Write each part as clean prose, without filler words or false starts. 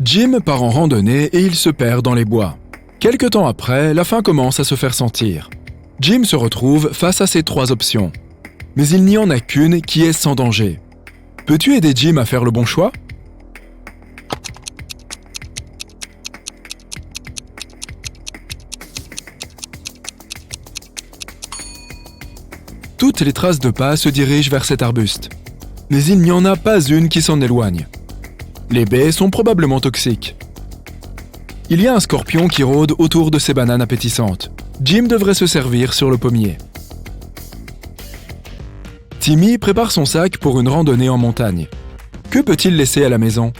Jim part en randonnée et il se perd dans les bois. Quelque temps après, la faim commence à se faire sentir. Jim se retrouve face à ses 3 options. Mais il n'y en a qu'une qui est sans danger. Peux-tu aider Jim à faire le bon choix ? Toutes les traces de pas se dirigent vers cet arbuste. Mais il n'y en a pas une qui s'en éloigne. Les baies sont probablement toxiques. Il y a un scorpion qui rôde autour de ces bananes appétissantes. Jim devrait se servir sur le pommier. Timmy prépare son sac pour une randonnée en montagne. Que peut-il laisser à la maison ?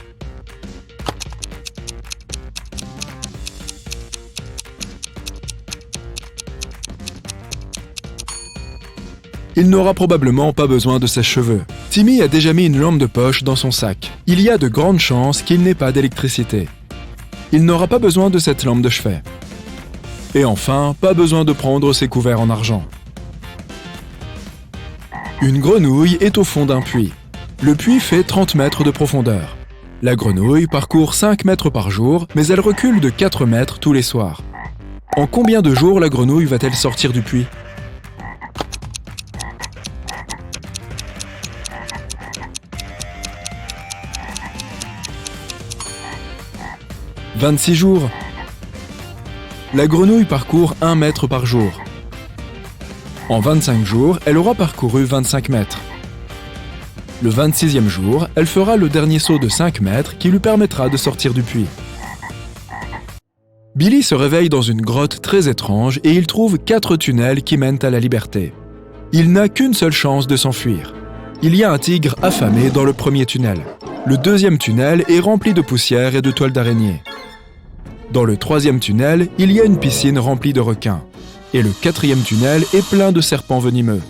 Il n'aura probablement pas besoin de sèche-cheveux. Timmy a déjà mis une lampe de poche dans son sac. Il y a de grandes chances qu'il n'ait pas d'électricité. Il n'aura pas besoin de cette lampe de chevet. Et enfin, pas besoin de prendre ses couverts en argent. Une grenouille est au fond d'un puits. Le puits fait 30 mètres de profondeur. La grenouille parcourt 5 mètres par jour, mais elle recule de 4 mètres tous les soirs. En combien de jours la grenouille va-t-elle sortir du puits ? 26 jours. La grenouille parcourt 1 mètre par jour. En 25 jours, elle aura parcouru 25 mètres. Le 26e jour, elle fera le dernier saut de 5 mètres qui lui permettra de sortir du puits. Billy se réveille dans une grotte très étrange et il trouve 4 tunnels qui mènent à la liberté. Il n'a qu'une seule chance de s'enfuir. Il y a un tigre affamé dans le premier tunnel. Le deuxième tunnel est rempli de poussière et de toiles d'araignée. Dans le 3e tunnel, il y a une piscine remplie de requins. Et le 4e tunnel est plein de serpents venimeux.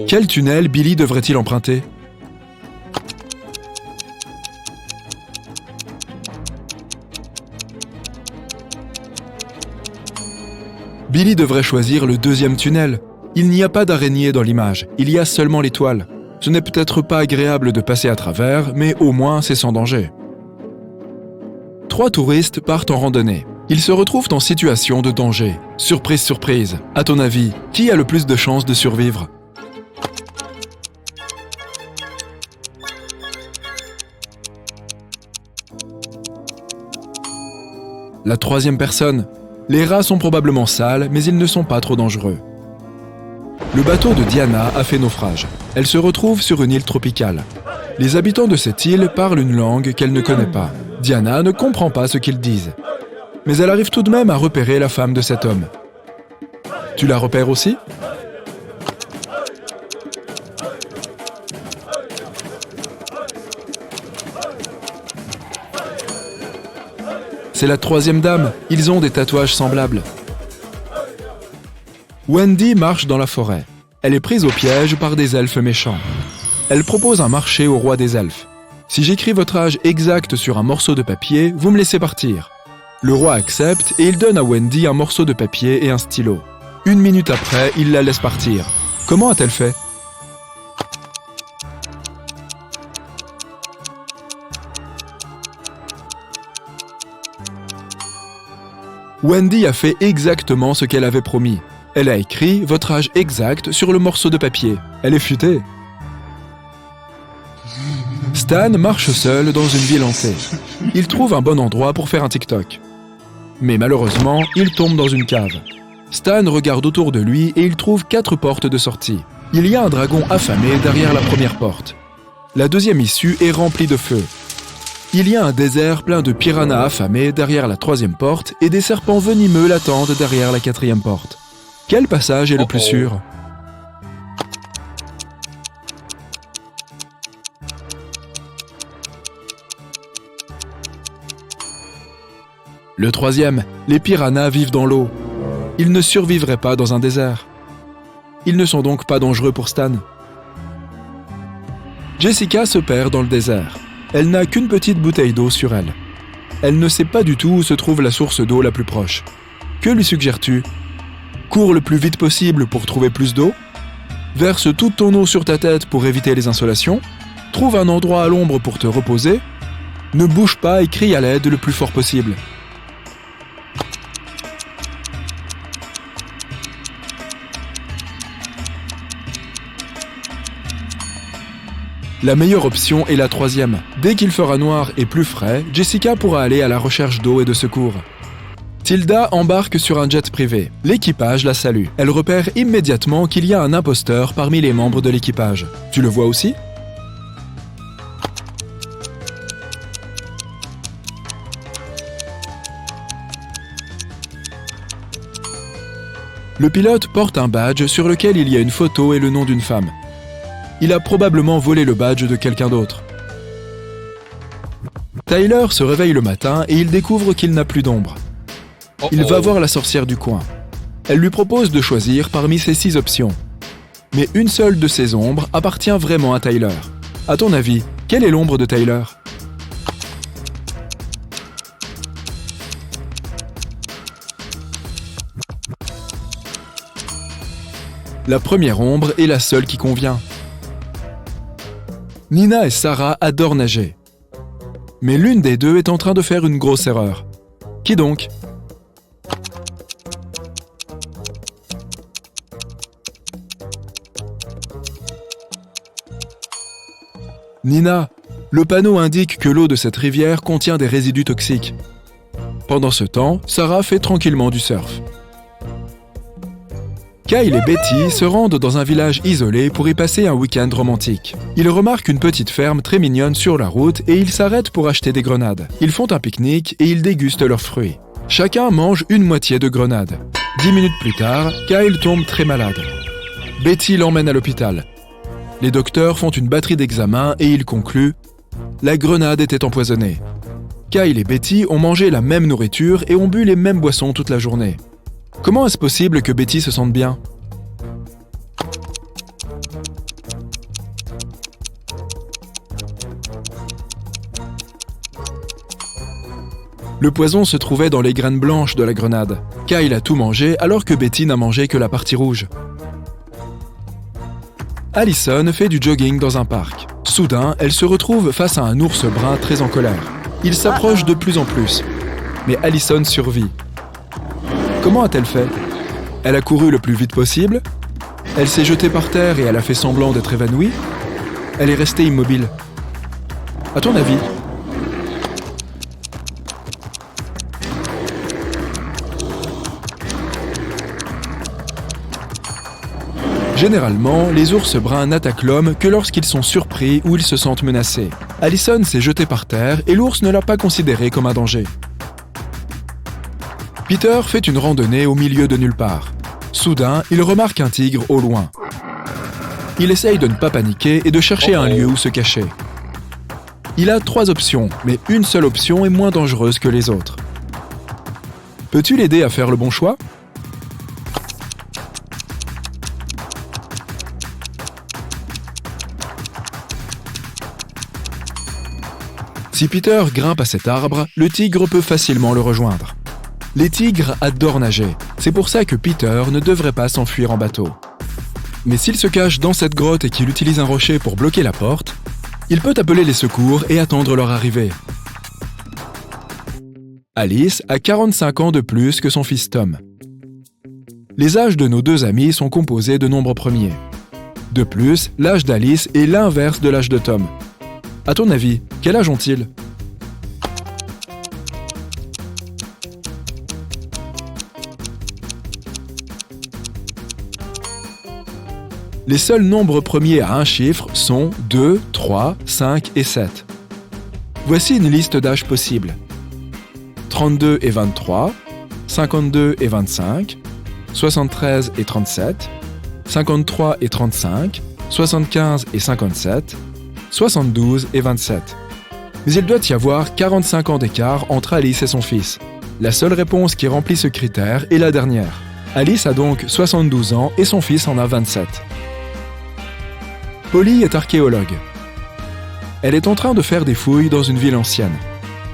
Quel tunnel Billy devrait-il emprunter ? Billy devrait choisir le 2e tunnel. Il n'y a pas d'araignée dans l'image, il y a seulement les toiles. Ce n'est peut-être pas agréable de passer à travers, mais au moins c'est sans danger. 3 touristes partent en randonnée. Ils se retrouvent en situation de danger. Surprise, surprise. À ton avis, qui a le plus de chances de survivre ? La 3e personne. Les rats sont probablement sales, mais ils ne sont pas trop dangereux. Le bateau de Diana a fait naufrage. Elle se retrouve sur une île tropicale. Les habitants de cette île parlent une langue qu'elle ne connaît pas. Diana ne comprend pas ce qu'ils disent. Mais elle arrive tout de même à repérer la femme de cet homme. Tu la repères aussi ? C'est la 3e dame. Ils ont des tatouages semblables. Wendy marche dans la forêt. Elle est prise au piège par des elfes méchants. Elle propose un marché au roi des elfes. Si j'écris votre âge exact sur un morceau de papier, vous me laissez partir. Le roi accepte et il donne à Wendy un morceau de papier et un stylo. 1 minute après, il la laisse partir. Comment a-t-elle fait ? Wendy a fait exactement ce qu'elle avait promis. Elle a écrit votre âge exact sur le morceau de papier. Elle est futée. Stan marche seul dans une ville hantée. Il trouve un bon endroit pour faire un TikTok. Mais malheureusement, il tombe dans une cave. Stan regarde autour de lui et il trouve 4 portes de sortie. Il y a un dragon affamé derrière la première porte. La 2e issue est remplie de feu. Il y a un désert plein de piranhas affamés derrière la 3e porte et des serpents venimeux l'attendent derrière la 4e porte. Quel passage est le plus sûr ? Le 3e, les piranhas vivent dans l'eau. Ils ne survivraient pas dans un désert. Ils ne sont donc pas dangereux pour Stan. Jessica se perd dans le désert. Elle n'a qu'une petite bouteille d'eau sur elle. Elle ne sait pas du tout où se trouve la source d'eau la plus proche. Que lui suggères-tu ? Cours le plus vite possible pour trouver plus d'eau. Verse toute ton eau sur ta tête pour éviter les insolations. Trouve un endroit à l'ombre pour te reposer. Ne bouge pas et crie à l'aide le plus fort possible. La meilleure option est la troisième. Dès qu'il fera noir et plus frais, Jessica pourra aller à la recherche d'eau et de secours. Tilda embarque sur un jet privé. L'équipage la salue. Elle repère immédiatement qu'il y a un imposteur parmi les membres de l'équipage. Tu le vois aussi ? Le pilote porte un badge sur lequel il y a une photo et le nom d'une femme. Il a probablement volé le badge de quelqu'un d'autre. Tyler se réveille le matin et il découvre qu'il n'a plus d'ombre. Il va voir la sorcière du coin. Elle lui propose de choisir parmi ses 6 options. Mais une seule de ces ombres appartient vraiment à Tyler. À ton avis, quelle est l'ombre de Tyler ? La première ombre est la seule qui convient. Nina et Sarah adorent nager. Mais l'une des deux est en train de faire une grosse erreur. Qui donc ? Nina, le panneau indique que l'eau de cette rivière contient des résidus toxiques. Pendant ce temps, Sarah fait tranquillement du surf. Kyle et Betty se rendent dans un village isolé pour y passer un week-end romantique. Ils remarquent une petite ferme très mignonne sur la route et ils s'arrêtent pour acheter des grenades. Ils font un pique-nique et ils dégustent leurs fruits. Chacun mange une moitié de grenade. 10 minutes plus tard, Kyle tombe très malade. Betty l'emmène à l'hôpital. Les docteurs font une batterie d'examens et ils concluent « La grenade était empoisonnée ». Kyle et Betty ont mangé la même nourriture et ont bu les mêmes boissons toute la journée. Comment est-ce possible que Betty se sente bien ? Le poison se trouvait dans les graines blanches de la grenade. Kyle a tout mangé alors que Betty n'a mangé que la partie rouge. Allison fait du jogging dans un parc. Soudain, elle se retrouve face à un ours brun très en colère. Il s'approche de plus en plus. Mais Allison survit. Comment a-t-elle fait ? Elle a couru le plus vite possible ? Elle s'est jetée par terre et elle a fait semblant d'être évanouie ? Elle est restée immobile. À ton avis ? Généralement, les ours bruns n'attaquent l'homme que lorsqu'ils sont surpris ou ils se sentent menacés. Allison s'est jetée par terre et l'ours ne l'a pas considéré comme un danger. Peter fait une randonnée au milieu de nulle part. Soudain, il remarque un tigre au loin. Il essaye de ne pas paniquer et de chercher un lieu où se cacher. Il a 3 options, mais une seule option est moins dangereuse que les autres. Peux-tu l'aider à faire le bon choix ? Si Peter grimpe à cet arbre, le tigre peut facilement le rejoindre. Les tigres adorent nager, c'est pour ça que Peter ne devrait pas s'enfuir en bateau. Mais s'il se cache dans cette grotte et qu'il utilise un rocher pour bloquer la porte, il peut appeler les secours et attendre leur arrivée. Alice a 45 ans de plus que son fils Tom. Les âges de nos 2 amis sont composés de nombres premiers. De plus, l'âge d'Alice est l'inverse de l'âge de Tom. À ton avis, quel âge ont-ils ? Les seuls nombres premiers à un chiffre sont 2, 3, 5 et 7. Voici une liste d'âges possibles. 32 et 23, 52 et 25, 73 et 37, 53 et 35, 75 et 57, 72 et 27. Mais il doit y avoir 45 ans d'écart entre Alice et son fils. La seule réponse qui remplit ce critère est la dernière. Alice a donc 72 ans et son fils en a 27. Polly est archéologue. Elle est en train de faire des fouilles dans une ville ancienne.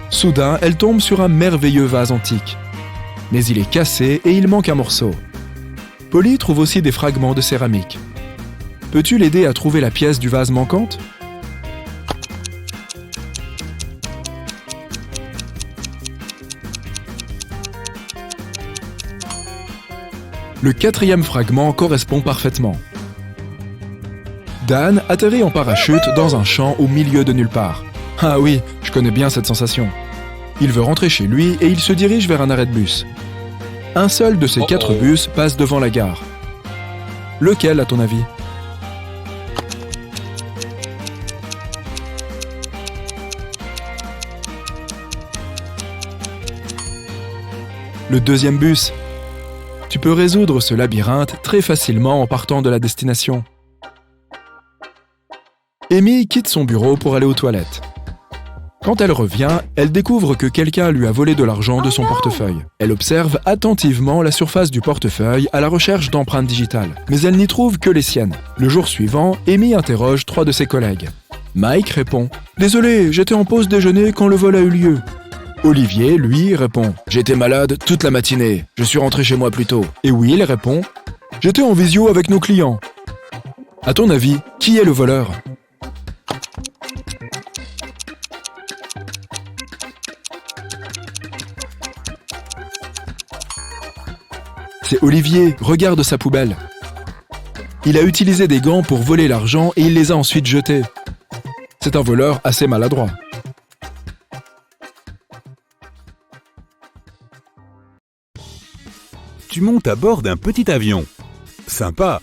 Soudain, elle tombe sur un merveilleux vase antique. Mais il est cassé et il manque un morceau. Polly trouve aussi des fragments de céramique. Peux-tu l'aider à trouver la pièce du vase manquante ? Le quatrième fragment correspond parfaitement. Dan atterrit en parachute dans un champ au milieu de nulle part. Ah oui, je connais bien cette sensation. Il veut rentrer chez lui et il se dirige vers un arrêt de bus. Un seul de ces 4 bus passe devant la gare. Lequel, à ton avis? Le deuxième bus. Tu peux résoudre ce labyrinthe très facilement en partant de la destination. Amy quitte son bureau pour aller aux toilettes. Quand elle revient, elle découvre que quelqu'un lui a volé de l'argent de son portefeuille. Elle observe attentivement la surface du portefeuille à la recherche d'empreintes digitales, mais elle n'y trouve que les siennes. Le jour suivant, Amy interroge 3 de ses collègues. Mike répond « Désolé, j'étais en pause déjeuner quand le vol a eu lieu. » Olivier, lui, répond « J'étais malade toute la matinée, je suis rentré chez moi plus tôt. » Et Will répond « J'étais en visio avec nos clients. » À ton avis, qui est le voleur? C'est Olivier, regarde sa poubelle. Il a utilisé des gants pour voler l'argent et il les a ensuite jetés. C'est un voleur assez maladroit. Tu montes à bord d'un petit avion. Sympa.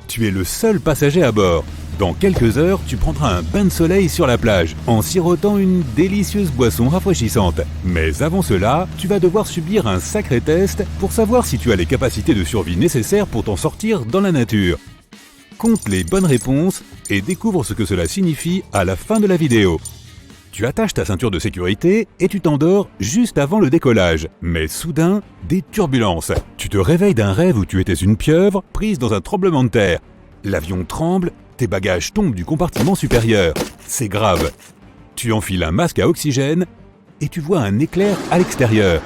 Tu es le seul passager à bord. Dans quelques heures, tu prendras un bain de soleil sur la plage, en sirotant une délicieuse boisson rafraîchissante. Mais avant cela, tu vas devoir subir un sacré test pour savoir si tu as les capacités de survie nécessaires pour t'en sortir dans la nature. Compte les bonnes réponses et découvre ce que cela signifie à la fin de la vidéo. Tu attaches ta ceinture de sécurité et tu t'endors juste avant le décollage. Mais soudain, des turbulences. Tu te réveilles d'un rêve où tu étais une pieuvre prise dans un tremblement de terre. L'avion tremble, tes bagages tombent du compartiment supérieur. C'est grave. Tu enfiles un masque à oxygène et tu vois un éclair à l'extérieur.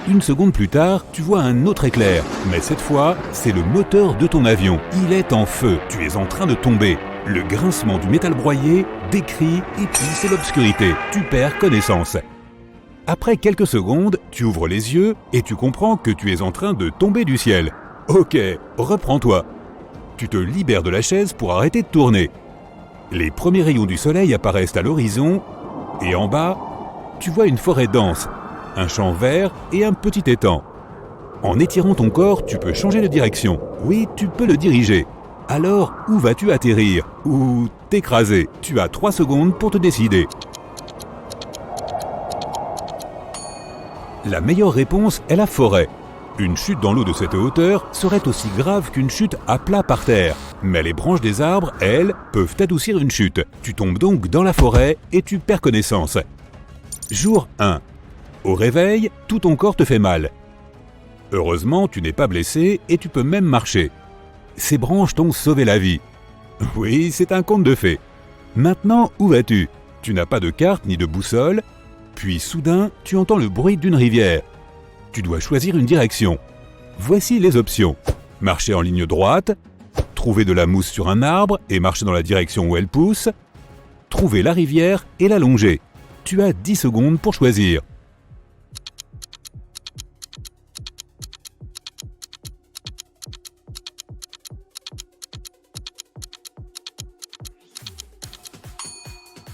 Une seconde plus tard, tu vois un autre éclair. Mais cette fois, c'est le moteur de ton avion. Il est en feu. Tu es en train de tomber. Le grincement du métal broyé, des cris et puis c'est l'obscurité. Tu perds connaissance. Après quelques secondes, tu ouvres les yeux et tu comprends que tu es en train de tomber du ciel. Ok, reprends-toi. Tu te libères de la chaise pour arrêter de tourner. Les premiers rayons du soleil apparaissent à l'horizon et en bas, tu vois une forêt dense, un champ vert et un petit étang. En étirant ton corps, tu peux changer de direction. Oui, tu peux le diriger. Alors, où vas-tu atterrir? Ou t'écraser? Tu as 3 secondes pour te décider. La meilleure réponse est la forêt. Une chute dans l'eau de cette hauteur serait aussi grave qu'une chute à plat par terre. Mais les branches des arbres, elles, peuvent adoucir une chute. Tu tombes donc dans la forêt et tu perds connaissance. Jour 1. Au réveil, tout ton corps te fait mal. Heureusement, tu n'es pas blessé et tu peux même marcher. Ces branches t'ont sauvé la vie. Oui, c'est un conte de fées. Maintenant, où vas-tu? Tu n'as pas de carte ni de boussole. Puis soudain, tu entends le bruit d'une rivière. Tu dois choisir une direction. Voici les options. Marcher en ligne droite, trouver de la mousse sur un arbre et marcher dans la direction où elle pousse, trouver la rivière et la longer. Tu as 10 secondes pour choisir.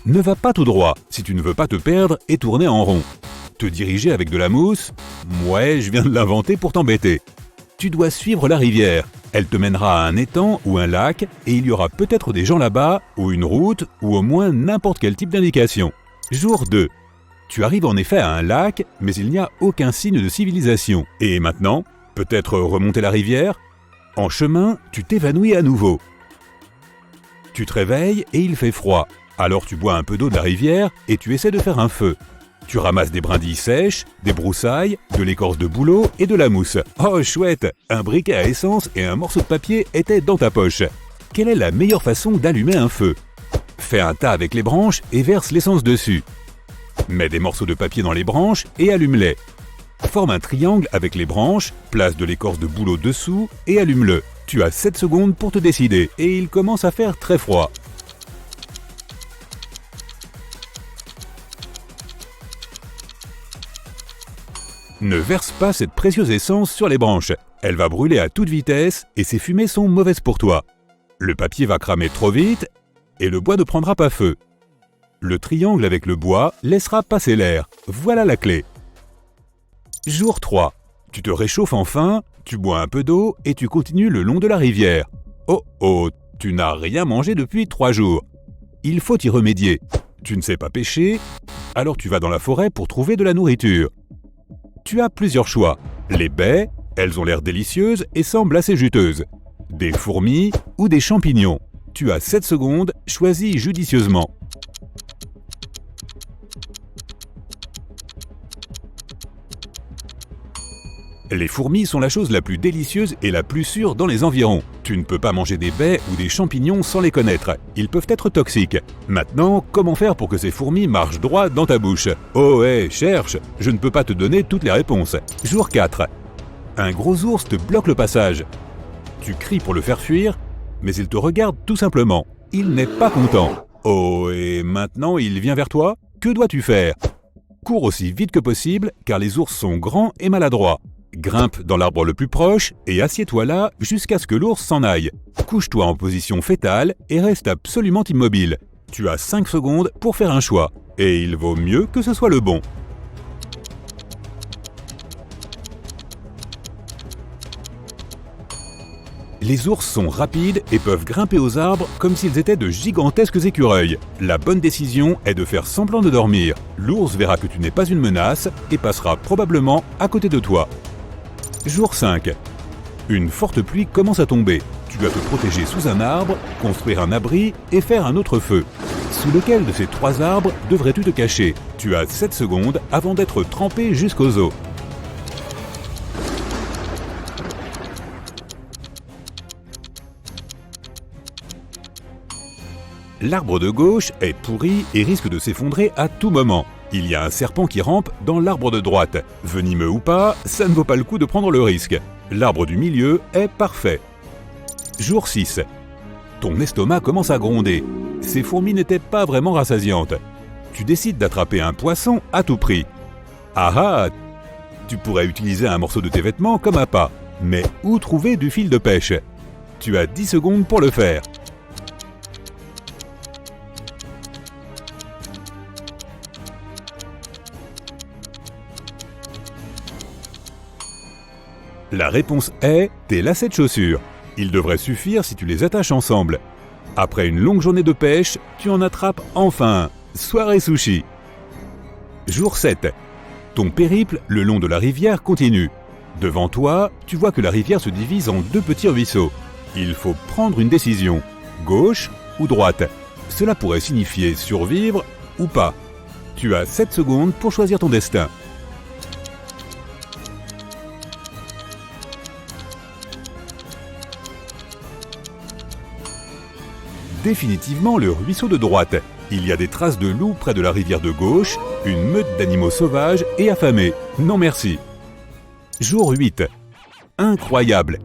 Ne va pas tout droit si tu ne veux pas te perdre et tourner en rond. Te diriger avec de la mousse? Ouais, je viens de l'inventer pour t'embêter. Tu dois suivre la rivière. Elle te mènera à un étang ou un lac et il y aura peut-être des gens là-bas, ou une route, ou au moins n'importe quel type d'indication. Jour 2. Tu arrives en effet à un lac, mais il n'y a aucun signe de civilisation. Et maintenant, peut-être remonter la rivière? En chemin, tu t'évanouis à nouveau. Tu te réveilles et il fait froid. Alors tu bois un peu d'eau de la rivière et tu essaies de faire un feu. Tu ramasses des brindilles sèches, des broussailles, de l'écorce de bouleau et de la mousse. Oh chouette! Un briquet à essence et un morceau de papier étaient dans ta poche. Quelle est la meilleure façon d'allumer un feu? Fais un tas avec les branches et verse l'essence dessus. Mets des morceaux de papier dans les branches et allume-les. Forme un triangle avec les branches, place de l'écorce de bouleau dessous et allume-le. Tu as 7 secondes pour te décider et il commence à faire très froid. Ne verse pas cette précieuse essence sur les branches. Elle va brûler à toute vitesse et ces fumées sont mauvaises pour toi. Le papier va cramer trop vite et le bois ne prendra pas feu. Le triangle avec le bois laissera passer l'air. Voilà la clé. Jour 3. Tu te réchauffes enfin, tu bois un peu d'eau et tu continues le long de la rivière. Oh oh, tu n'as rien mangé depuis 3 jours. Il faut y remédier. Tu ne sais pas pêcher, alors tu vas dans la forêt pour trouver de la nourriture. Tu as plusieurs choix. Les baies, elles ont l'air délicieuses et semblent assez juteuses. Des fourmis ou des champignons. Tu as 7 secondes, choisis judicieusement. Les fourmis sont la chose la plus délicieuse et la plus sûre dans les environs. Tu ne peux pas manger des baies ou des champignons sans les connaître. Ils peuvent être toxiques. Maintenant, comment faire pour que ces fourmis marchent droit dans ta bouche? Oh hé, cherche, je ne peux pas te donner toutes les réponses. Jour 4. Un gros ours te bloque le passage. Tu cries pour le faire fuir, mais il te regarde tout simplement. Il n'est pas content. Oh, et maintenant il vient vers toi? Que dois-tu faire? Cours aussi vite que possible, car les ours sont grands et maladroits. Grimpe dans l'arbre le plus proche et assieds-toi là jusqu'à ce que l'ours s'en aille. Couche-toi en position fétale et reste absolument immobile. Tu as 5 secondes pour faire un choix, et il vaut mieux que ce soit le bon. Les ours sont rapides et peuvent grimper aux arbres comme s'ils étaient de gigantesques écureuils. La bonne décision est de faire semblant de dormir. L'ours verra que tu n'es pas une menace et passera probablement à côté de toi. Jour 5. Une forte pluie commence à tomber. Tu dois te protéger sous un arbre, construire un abri et faire un autre feu. Sous lequel de ces 3 arbres devrais-tu te cacher? Tu as 7 secondes avant d'être trempé jusqu'aux os. L'arbre de gauche est pourri et risque de s'effondrer à tout moment. Il y a un serpent qui rampe dans l'arbre de droite. Venimeux ou pas, ça ne vaut pas le coup de prendre le risque. L'arbre du milieu est parfait. Jour 6. Ton estomac commence à gronder. Ces fourmis n'étaient pas vraiment rassasiantes. Tu décides d'attraper un poisson à tout prix. Ah ah! Tu pourrais utiliser un morceau de tes vêtements comme appât. Mais où trouver du fil de pêche? Tu as 10 secondes pour le faire. La réponse est tes lacets de chaussures. Ils devraient suffire si tu les attaches ensemble. Après une longue journée de pêche, tu en attrapes enfin un. Soirée sushi. Jour 7. Ton périple le long de la rivière continue. Devant toi, tu vois que la rivière se divise en 2 petits ruisseaux. Il faut prendre une décision. Gauche ou droite? Cela pourrait signifier survivre ou pas. Tu as 7 secondes pour choisir ton destin. Définitivement le ruisseau de droite. Il y a des traces de loups près de la rivière de gauche, une meute d'animaux sauvages et affamés. Non merci. Jour 8. Incroyable.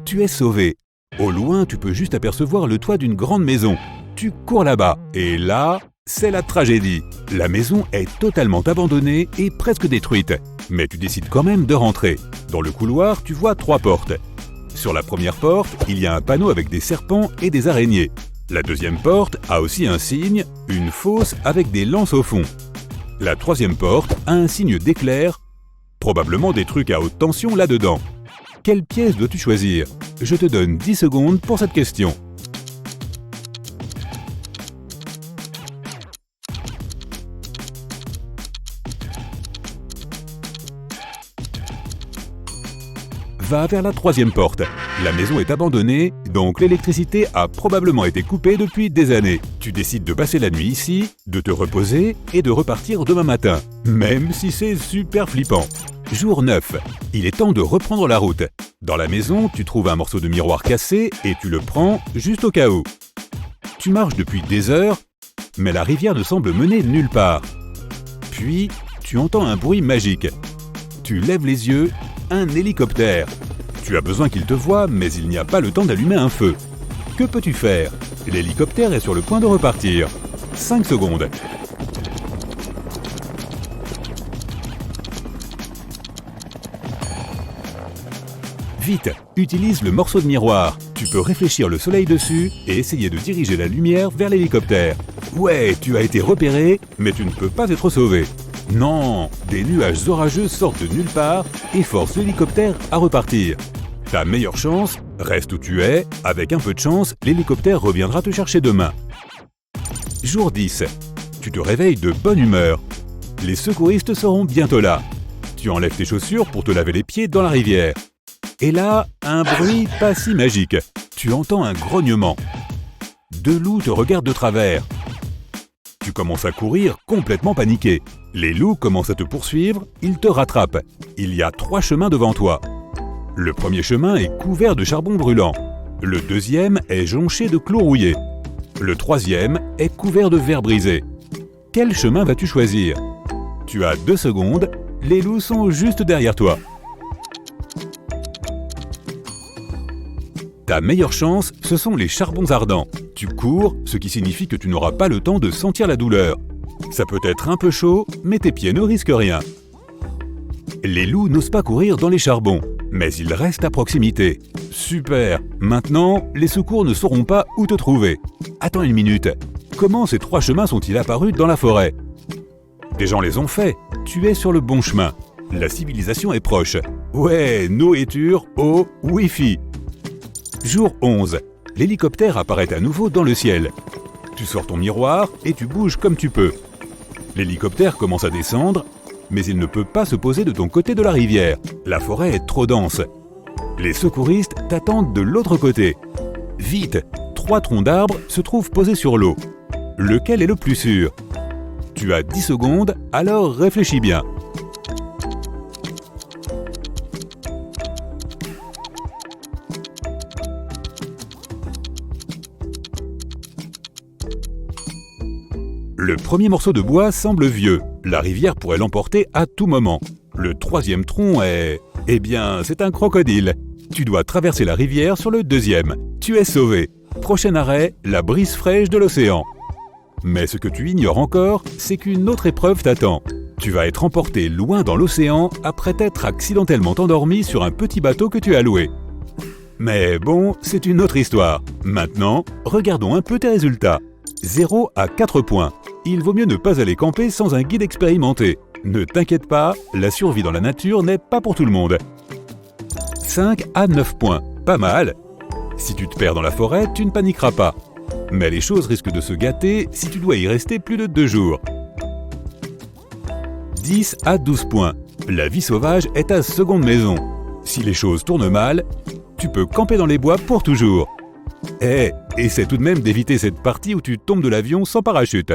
Tu es sauvé. Au loin, tu peux juste apercevoir le toit d'une grande maison. Tu cours là-bas et là, c'est la tragédie. La maison est totalement abandonnée et presque détruite. Mais tu décides quand même de rentrer. Dans le couloir, tu vois 3 portes. Sur la première porte, il y a un panneau avec des serpents et des araignées. La deuxième porte a aussi un signe, une fosse avec des lances au fond. La troisième porte a un signe d'éclair, probablement des trucs à haute tension là-dedans. Quelle pièce dois-tu choisir? Je te donne 10 secondes pour cette question. Va vers la troisième porte. La maison est abandonnée, donc l'électricité a probablement été coupée depuis des années. Tu décides de passer la nuit ici, de te reposer et de repartir demain matin, même si c'est super flippant. Jour 9. Il est temps de reprendre la route. Dans la maison, tu trouves un morceau de miroir cassé et tu le prends juste au cas où. Tu marches depuis des heures, mais la rivière ne semble mener nulle part. Puis, tu entends un bruit magique. Tu lèves les yeux, un hélicoptère. Tu as besoin qu'il te voie, mais il n'y a pas le temps d'allumer un feu. Que peux-tu faire? L'hélicoptère est sur le point de repartir. 5 secondes. Vite, utilise le morceau de miroir. Tu peux réfléchir le soleil dessus et essayer de diriger la lumière vers l'hélicoptère. Ouais, tu as été repéré, mais tu ne peux pas être sauvé. Non, des nuages orageux sortent de nulle part et forcent l'hélicoptère à repartir. Ta meilleure chance, reste où tu es. Avec un peu de chance, l'hélicoptère reviendra te chercher demain. Jour 10. Tu te réveilles de bonne humeur. Les secouristes seront bientôt là. Tu enlèves tes chaussures pour te laver les pieds dans la rivière. Et là, un bruit pas si magique. Tu entends un grognement. Deux loups te regardent de travers. Tu commences à courir complètement paniqué. Les loups commencent à te poursuivre, ils te rattrapent. Il y a 3 chemins devant toi. Le premier chemin est couvert de charbon brûlant. Le deuxième est jonché de clous rouillés. Le troisième est couvert de verre brisé. Quel chemin vas-tu choisir? Tu as 2 secondes, les loups sont juste derrière toi. Ta meilleure chance, ce sont les charbons ardents. Tu cours, ce qui signifie que tu n'auras pas le temps de sentir la douleur. Ça peut être un peu chaud, mais tes pieds ne risquent rien. Les loups n'osent pas courir dans les charbons, mais ils restent à proximité. Super! Maintenant, les secours ne sauront pas où te trouver. Attends une minute. Comment ces 3 chemins sont-ils apparus dans la forêt? Des gens les ont faits. Tu es sur le bon chemin. La civilisation est proche. Ouais, nourriture, eau, Wi-Fi. Jour 11. L'hélicoptère apparaît à nouveau dans le ciel. Tu sors ton miroir et tu bouges comme tu peux. L'hélicoptère commence à descendre, mais il ne peut pas se poser de ton côté de la rivière. La forêt est trop dense. Les secouristes t'attendent de l'autre côté. Vite, 3 troncs d'arbres se trouvent posés sur l'eau. Lequel est le plus sûr? Tu as 10 secondes, alors réfléchis bien. Le premier morceau de bois semble vieux. La rivière pourrait l'emporter à tout moment. Le troisième tronc est... Eh bien, c'est un crocodile. Tu dois traverser la rivière sur le deuxième. Tu es sauvé. Prochain arrêt, la brise fraîche de l'océan. Mais ce que tu ignores encore, c'est qu'une autre épreuve t'attend. Tu vas être emporté loin dans l'océan après t'être accidentellement endormi sur un petit bateau que tu as loué. Mais bon, c'est une autre histoire. Maintenant, regardons un peu tes résultats. 0 à 4 points. Il vaut mieux ne pas aller camper sans un guide expérimenté. Ne t'inquiète pas, la survie dans la nature n'est pas pour tout le monde. 5 à 9 points. Pas mal. Si tu te perds dans la forêt, tu ne paniqueras pas. Mais les choses risquent de se gâter si tu dois y rester plus de 2 jours. 10 à 12 points. La vie sauvage est ta seconde maison. Si les choses tournent mal, tu peux camper dans les bois pour toujours. Essaie tout de même d'éviter cette partie où tu tombes de l'avion sans parachute.